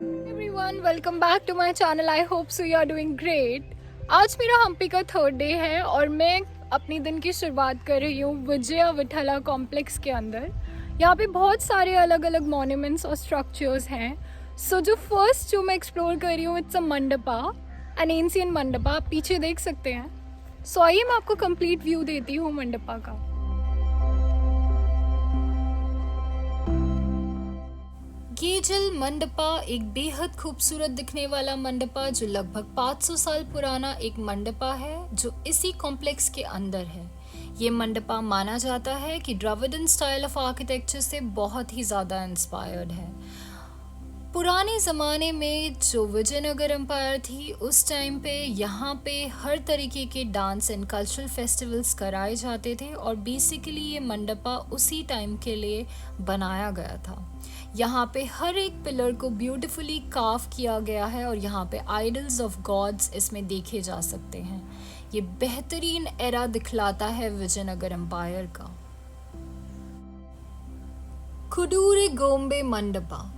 Everyone, welcome back to my channel. I hope so you are doing great. आज मेरा हम्पी का third day है और मैं अपनी दिन की शुरुआत कर रही हूँ विजया विठला कॉम्प्लेक्स के अंदर। यहाँ पे बहुत सारे अलग अलग मॉन्यूमेंट्स और स्ट्रक्चर्स हैं। जो फर्स्ट जो मैं एक्सप्लोर कर रही हूँ, it's a mandapa, N ancient mandapa. आप पीछे देख सकते हैं। आइए मैं आपको कंप्लीट व्यू देती हूँ मंडपा का। गेजल मंडपा एक बेहद खूबसूरत दिखने वाला मंडपा जो लगभग 500 साल पुराना एक मंडपा है जो इसी कॉम्प्लेक्स के अंदर है। ये मंडपा माना जाता है कि द्रविडन स्टाइल ऑफ आर्किटेक्चर से बहुत ही ज़्यादा इंस्पायर्ड है। पुराने ज़माने में जो विजयनगर एम्पायर थी उस टाइम पे यहाँ पे हर तरीके के डांस एंड कल्चरल फेस्टिवल्स कराए जाते थे और बेसिकली ये मंडपा उसी टाइम के लिए बनाया गया था। यहाँ पे हर एक पिलर को ब्यूटीफुली कार्व किया गया है और यहाँ पे आइडल्स ऑफ गॉड्स इसमें देखे जा सकते हैं। ये बेहतरीन एरा दिखलाता है विजयनगर एम्पायर का। कुडूरे गोम्बे मंडपा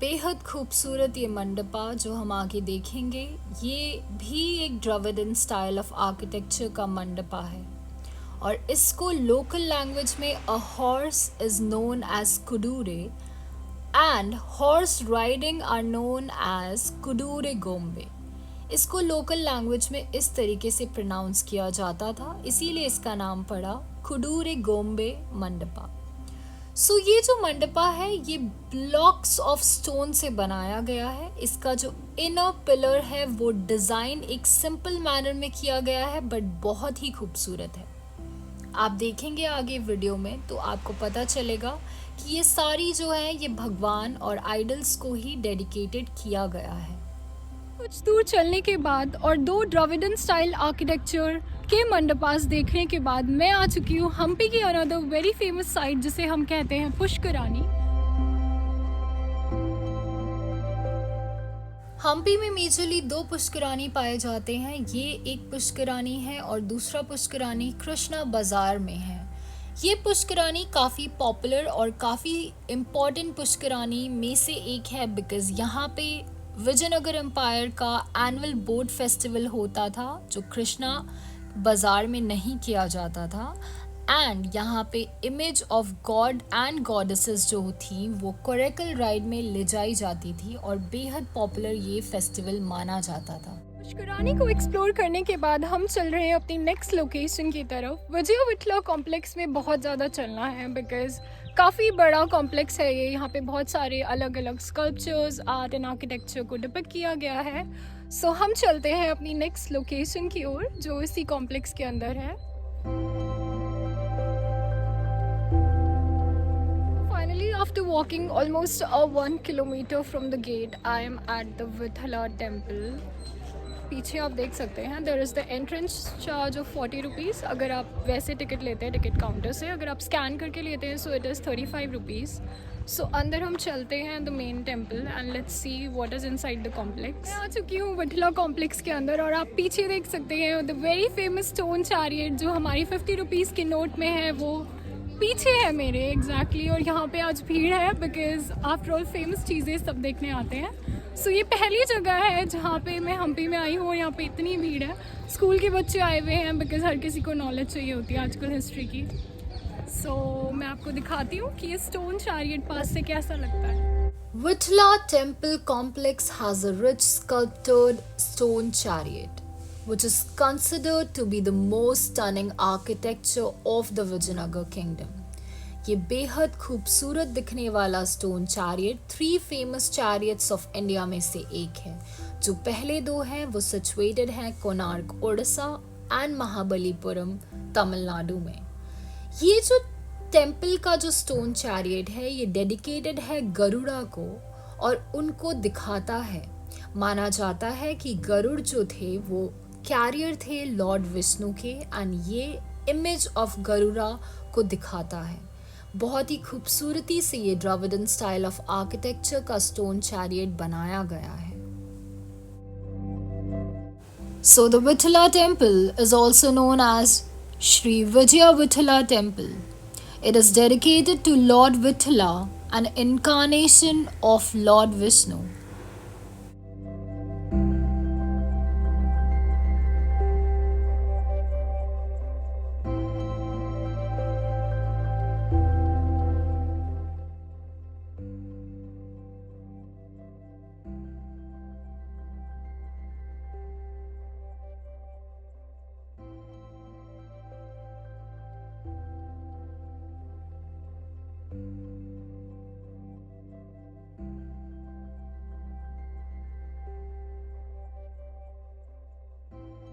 बेहद खूबसूरत ये मंडपा जो हम आगे देखेंगे, ये भी एक द्रविडन स्टाइल ऑफ आर्किटेक्चर का मंडपा है और इसको लोकल लैंग्वेज में a horse is known as kudure and horse riding are known as kudure gombe. इसको लोकल लैंग्वेज में इस तरीके से प्रोनाउंस किया जाता था, इसीलिए इसका नाम पड़ा कुडूरे गोम्बे मंडपा। ये जो मंडपा है ये ब्लॉक्स ऑफ स्टोन से बनाया गया है। इसका जो इनर पिलर है वो डिज़ाइन एक सिंपल मैनर में किया गया है बट बहुत ही खूबसूरत है। आप देखेंगे आगे वीडियो में तो आपको पता चलेगा कि ये सारी जो है ये भगवान और आइडल्स को ही डेडिकेटेड किया गया है। कुछ दूर चलने के बाद और दो द्रविडन स्टाइल आर्किटेक्चर के मंडपास देखने के बाद मैं आ चुकी हूँ हम्पी की अनदर वेरी फेमस साइट जिसे हम कहते हैं पुष्करानी। हम्पी में मेजरली दो पुष्करानी पाए जाते हैं। ये एक पुष्करानी है और दूसरा पुष्करानी कृष्णा बाजार में है। ये पुष्करानी काफ़ी पॉपुलर और काफ़ी इम्पॉर्टेंट पुष्करानी में से एक है बिकॉज यहाँ पे विजयनगर एम्पायर का एनुअल बोट फेस्टिवल होता था जो कृष्णा बाजार में नहीं किया जाता था एंड यहाँ पे image of God and goddesses जो थी वो कोरेकल राइड में ले जाई जाती थी और बेहद पॉपुलर ये फेस्टिवल माना जाता था। पुष्करानी को एक्सप्लोर करने के बाद हम चल रहे हैं अपनी नेक्स्ट लोकेशन की तरफ। विजय विठला कॉम्प्लेक्स में बहुत ज़्यादा चलना है बिकॉज काफ़ी बड़ा कॉम्प्लेक्स है ये। यहाँ पे बहुत सारे अलग अलग स्कल्पचर्स, आर्ट एंड आर्किटेक्चर को डिपिक्ट किया गया है। हम चलते हैं अपनी नेक्स्ट लोकेशन की ओर जो इसी कॉम्प्लेक्स के अंदर है। Finally, after walking almost 1 kilometer from the gate, I am at the Vithala temple. पीछे आप देख सकते हैं there is the entrance charge of 40 rupees अगर आप वैसे टिकट लेते हैं टिकट काउंटर से। अगर आप स्कैन करके लेते हैं सो इट इज़ 35 रुपीज़। अंदर हम चलते हैं the main temple and let's see what is inside the complex. मैं आ चुकी हूँ विठला कॉम्प्लेक्स के अंदर और आप पीछे देख सकते हैं the very famous stone chariot जो हमारी 50 रुपीज़ के नोट में है वो पीछे है मेरे एग्जैक्टली। और यहाँ पे आज भीड़ है बिकॉज आफ्टर ऑल फेमस चीज़ें सब देखने आते हैं। ये पहली जगह है जहाँ पे मैं हम्पी में आई हूँ और यहाँ पे इतनी भीड़ है। स्कूल के बच्चे आए हुए हैं बिकॉज हर किसी को नॉलेज चाहिए होती है आजकल हिस्ट्री की। मैं आपको दिखाती हूँ कि ये स्टोन चैरियट पास से कैसा लगता है। Vitthala temple complex has a rich sculpted stone chariot which is considered to be the most stunning architecture of the Vijayanagar kingdom. ये बेहद खूबसूरत दिखने वाला stone chariot 3 famous chariots of India में से एक है। जो पहले दो हैं वो सिचुएटेड हैं कोणार्क उड़ीसा एंड महाबलीपुरम तमिलनाडु में। ये जो टेम्पल का जो स्टोन चैरियट है ये डेडिकेटेड है गरुड़ा को और उनको दिखाता है। माना जाता है कि गरुड़ जो थे वो कैरियर थे लॉर्ड विष्णु के एंड ये इमेज ऑफ गरुड़ा को दिखाता है। बहुत ही खूबसूरती से ये द्रविडन स्टाइल ऑफ आर्किटेक्चर का स्टोन चैरियट बनाया गया है। The Vithala temple is also known as Sri Vijaya Vithala temple. It is dedicated to Lord Vithala, an incarnation of Lord Vishnu.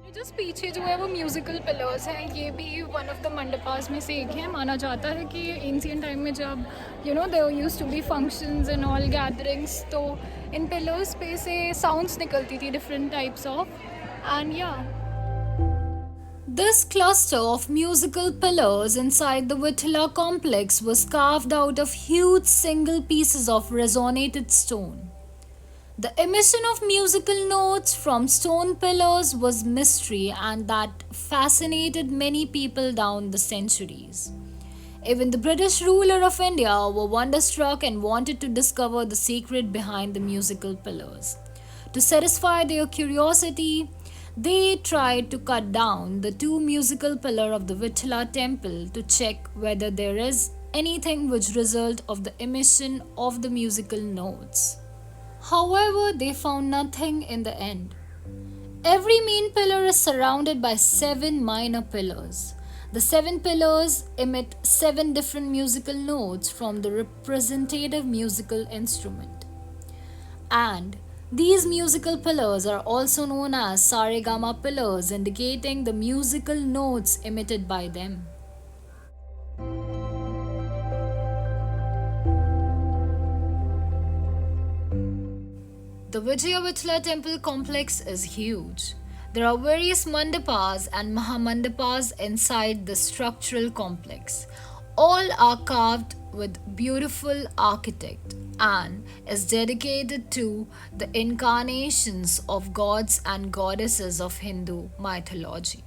Just पीछे जो है वो म्यूजिकल पिलर्स हैं, ये भी वन ऑफ द मंडपास में से एक है। माना जाता है कि एंशिएंट टाइम में जब there used to be functions and all gatherings, तो इन पिलर्स पे से साउंड्स निकलती थी डिफरेंट टाइप्स ऑफ, एंड या This cluster of musical pillars inside the Vithala complex was carved out of huge single pieces of resonated stone. The emission of musical notes from stone pillars was mystery, and that fascinated many people down the centuries. Even the British ruler of India were wonderstruck and wanted to discover the secret behind the musical pillars. To satisfy their curiosity, they tried to cut down the two musical pillars of the Vithala temple to check whether there is anything which result of the emission of the musical notes. However, they found nothing in the end. Every main pillar is surrounded by 7 minor pillars. The 7 pillars emit 7 different musical notes from the representative musical instrument. And these musical pillars are also known as Saregama pillars, indicating the musical notes emitted by them. The Vijaya Vithala temple complex is huge. There are various mandapas and mahamandapas inside the structural complex. All are carved with beautiful architect and is dedicated to the incarnations of gods and goddesses of Hindu mythology.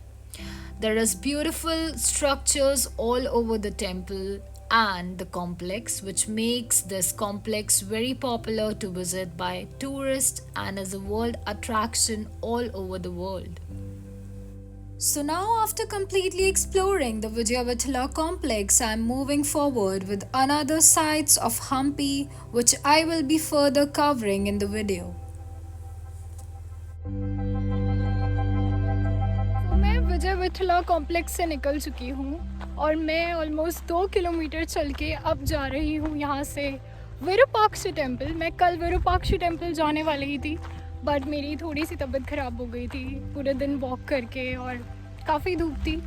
There is beautiful structures all over the temple and the complex, which makes this complex very popular to visit by tourists and is a world attraction all over the world. So now, after completely exploring the Vijaya Vithala complex, I am moving forward with another sites of Hampi, which I will be further covering in the video. मैं विजय Vitthala complex से निकल चुकी हूँ और मैं almost 2 kilometre चल के अब जा रही हूँ यहाँ से विरूपाक्ष टेम्पल। मैं कल विरूपाक्ष टेम्पल जाने वाली ही थी, बट मेरी थोड़ी सी तबीयत ख़राब हो गई थी पूरे दिन वॉक करके और काफ़ी धूप थी।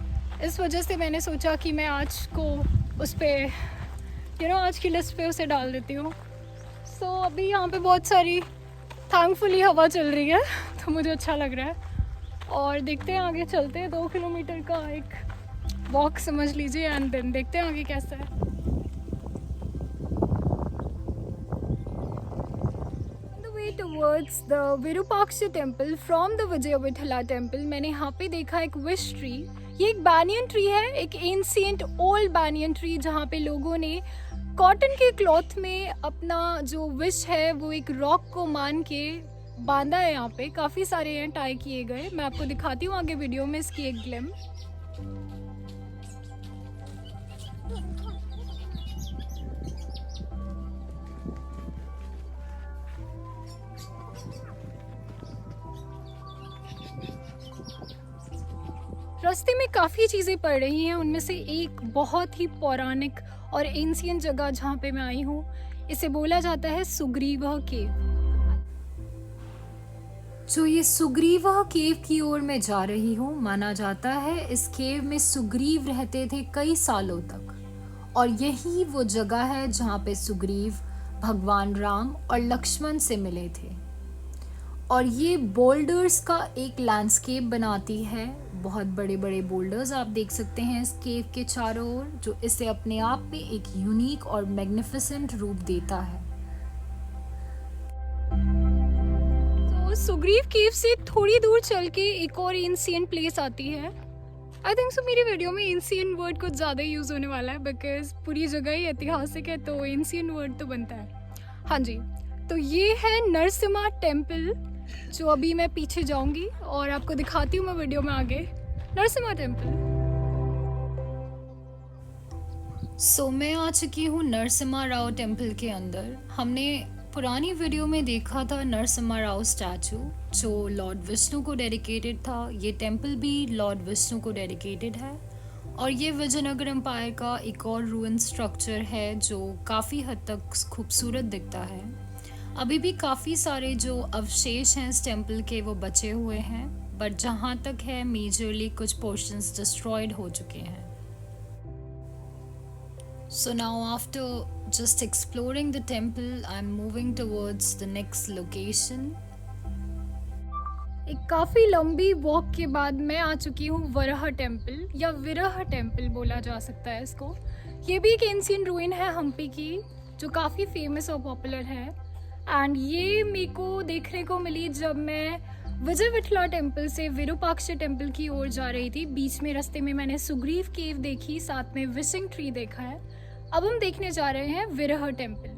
इस वजह से मैंने सोचा कि मैं आज को उस पर आज की लिस्ट पे उसे डाल देती हूँ। सो अभी यहाँ पे बहुत सारी थैंकफुली हवा चल रही है, तो मुझे अच्छा लग रहा है। और देखते हैं आगे चलते हैं, 2 किलोमीटर का एक वॉक समझ लीजिए, एंड देन देखते हैं आगे कैसा है। Towards the Virupaksha temple from the Vijaya Vithala temple, मैंने यहाँ पे देखा एक विश ट्री। ये एक बैनियन ट्री है, एक एंशिएंट ओल्ड बैनियन ट्री, जहाँ पे लोगों ने कॉटन के क्लॉथ में अपना जो विश है वो एक रॉक को मान के बांधा है। यहाँ पे काफ़ी सारे हैं टाई किए गए, मैं आपको दिखाती हूँ आगे वीडियो में इसकी एक ग्लिम्स। रास्ते में काफ़ी चीज़ें पड़ रही हैं, उनमें से एक बहुत ही पौराणिक और एंशिएंट जगह जहाँ पे मैं आई हूँ, इसे बोला जाता है सुग्रीवा केव। जो ये सुग्रीवा केव की ओर मैं जा रही हूँ, माना जाता है इस केव में सुग्रीव रहते थे कई सालों तक, और यही वो जगह है जहाँ पे सुग्रीव भगवान राम और लक्ष्मण से मिले थे। और ये बोल्डर्स का एक लैंडस्केप बनाती है, बहुत बड़े बड़े बोल्डर्स आप देख सकते हैं इस केव के चारों ओर, जो इसे अपने आप में एक यूनिक और मैग्निफिसेंट रूप देता है। तो सुग्रीव केव से थोड़ी दूर चल के एक और एंशिएंट प्लेस आती है। आई थिंक सो मेरी वीडियो में एंशिएंट वर्ड कुछ ज़्यादा यूज़ होने वाला है, बिकॉज पूरी जगह ही ऐतिहासिक है, तो एंशिएंट वर्ड तो बनता है। हाँ जी, तो ये है नरसिम्हा टेम्पल, जो अभी मैं पीछे जाऊंगी और आपको दिखाती हूँ मैं वीडियो में आगे नरसिम्हा टेम्पल। सो मैं आ चुकी हूँ नरसिम्हा राव टेम्पल के अंदर। हमने पुरानी वीडियो में देखा था नरसिम्हा राव स्टैचू, जो लॉर्ड विष्णु को डेडिकेटेड था। ये टेम्पल भी लॉर्ड विष्णु को डेडिकेटेड है, और ये विजयनगर एम्पायर का एक और रूइन स्ट्रक्चर है जो काफ़ी हद तक खूबसूरत दिखता है। अभी भी काफ़ी सारे जो अवशेष हैं इस टेम्पल के वो बचे हुए हैं, बट जहाँ तक है मेजरली कुछ पोर्शंस डिस्ट्रॉयड हो चुके हैं. So now after just exploring the temple, I'm moving towards the next location. एक काफ़ी लंबी वॉक के बाद मैं आ चुकी हूँ वराह टेम्पल या विरह टेम्पल बोला जा सकता है इसको. ये भी एक एंशिएंट रूइन है हम्पी की जो काफ़ी फेमस और पॉपुलर है. एंड ये मेरे को देखने को मिली जब मैं विजय विठला टेम्पल से विरूपाक्ष टेम्पल की ओर जा रही थी. बीच में रास्ते में मैंने सुग्रीव केव देखी, साथ में विशिंग ट्री देखा है. अब हम देखने जा रहे हैं विरह temple.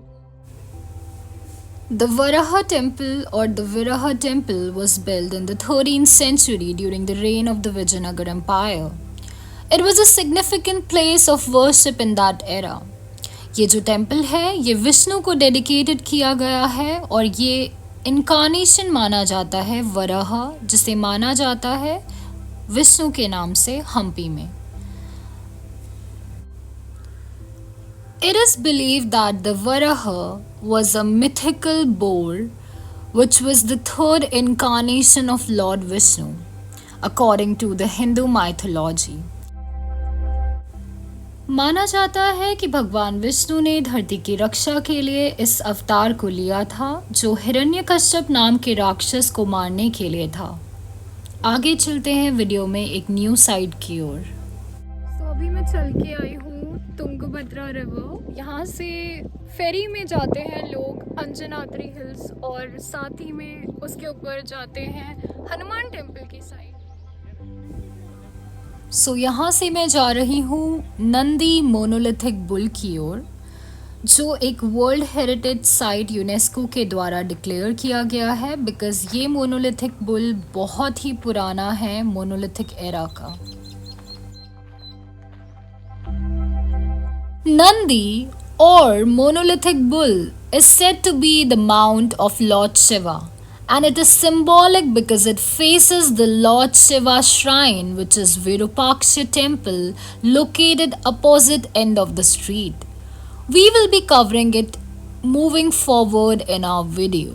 The Varaha temple or the Viraha temple was built in the 13th century during the reign of the Vijayanagar Empire. It was a significant place of worship in that era. ये जो temple है ये विष्णु को dedicated किया गया है और ये इनकारनेशन माना जाता है वराह, जिसे माना जाता है विष्णु के नाम से हम्पी में. It is believed that the Varaha was a mythical boar which was the third incarnation of Lord Vishnu, according to the Hindu mythology. माना जाता है कि भगवान विष्णु ने धरती की रक्षा के लिए इस अवतार को लिया था जो हिरण्यकश्यप नाम के राक्षस को मारने के लिए था. आगे चलते हैं वीडियो में एक न्यू साइड की ओर. तो अभी मैं चल के आई हूँ तुंगभद्रा रिवर. यहाँ से फेरी में जाते हैं लोग अंजनाद्री हिल्स और साथ ही में उसके ऊपर जाते हैं हनुमान टेम्पल की साइड. सो यहाँ से मैं जा रही हूँ नंदी मोनोलिथिक बुल की ओर जो एक वर्ल्ड हेरिटेज साइट यूनेस्को के द्वारा डिक्लेयर किया गया है बिकॉज ये मोनोलिथिक बुल बहुत ही पुराना है मोनोलिथिक एरा का. Nandi or monolithic bull is said to be the mount of Lord Shiva, and it is symbolic because it faces the Lord Shiva shrine, which is Virupaksha temple located opposite end of the street. We will be covering it moving forward in our video.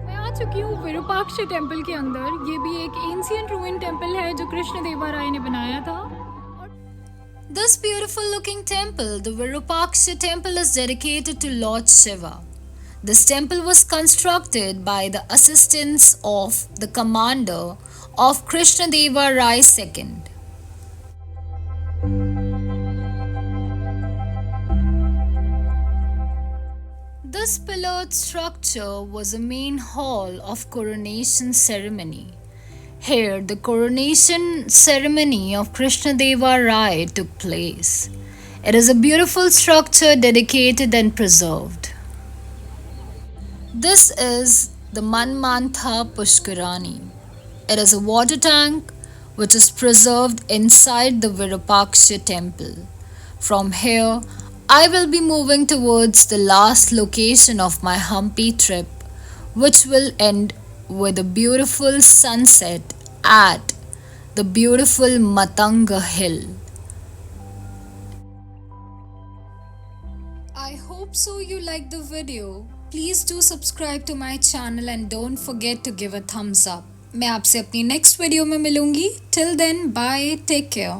मैं आ चुकी हूँ Virupaksha temple के अंदर. ये भी एक ancient रूइन temple है जो कृष्ण देवा राय ने बनाया था. This beautiful looking temple, the Virupaksha temple, is dedicated to Lord Shiva. This temple was constructed by the assistance of the commander of Krishnadeva Rai II. This pillared structure was a main hall of coronation ceremony. Here, the coronation ceremony of Krishnadeva Rai took place. It is a beautiful structure dedicated and preserved. This is the Manmantha Pushkarani. It is a water tank which is preserved inside the Virupaksha temple. From here, I will be moving towards the last location of my Hampi trip, which will end with a beautiful sunset at the beautiful Matanga Hill. I hope so you liked the video. Please do subscribe to my channel and don't forget to give a thumbs up. मैं आपसे अपनी next video में मिलूंगी. Till then, bye, take care.